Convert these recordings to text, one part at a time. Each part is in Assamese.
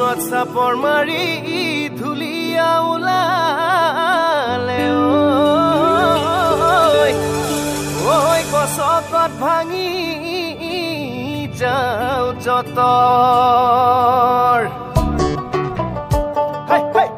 মূৰত চাপৰ মাৰি ধুলিয়া ওলালে ঐ গছকত ভাঙি যাও যতৰ হাই হাই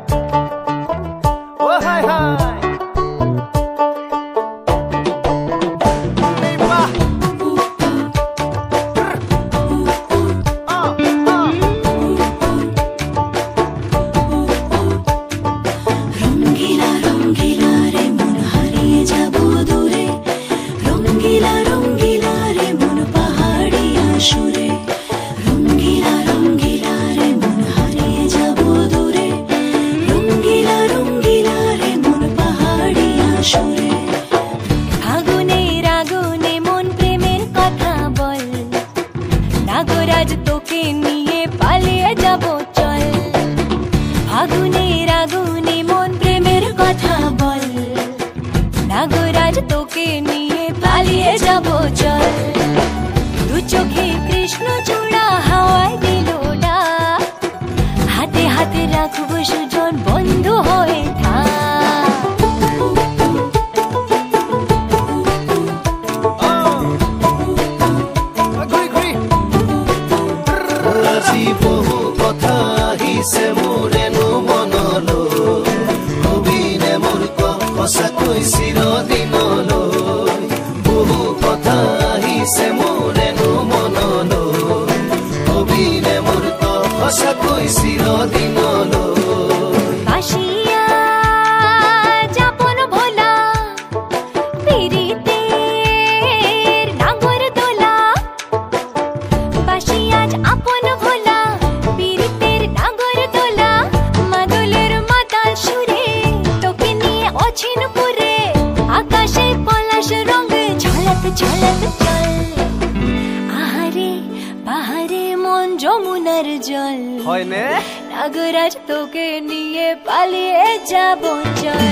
নাগরাজ তোকে নিয়ে পালিয়ে যাব চল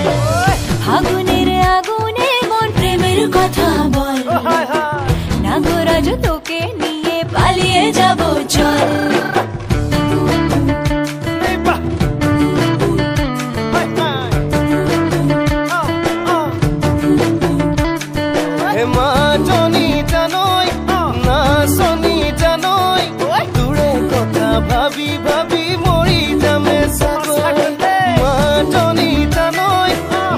ফাগুনের আগুনে মন প্রেমের কথা বল নাগরাজ তোকে নিয়ে পালিয়ে যাব চল ভাবি ভাবি মৰি যামে সাগৰ মাজনী জানৈ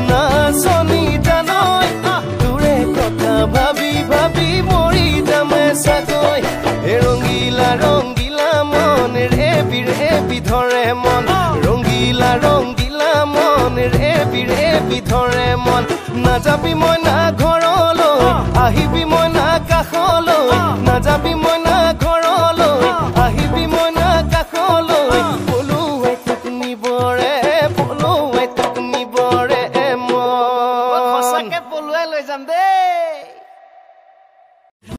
নাচনী জানৈ তোৰে কথা ভাবি ভাবি মৰি যামে সাগৰ ৰঙিলা ৰঙিলা মন ৰে বিধৰে মন ৰঙিলা ৰঙিলা মন ৰে বিধৰে মন নাযাবি মই না ঘৰলৈ আহিবি মই না কাষলৈ নাযাবি মই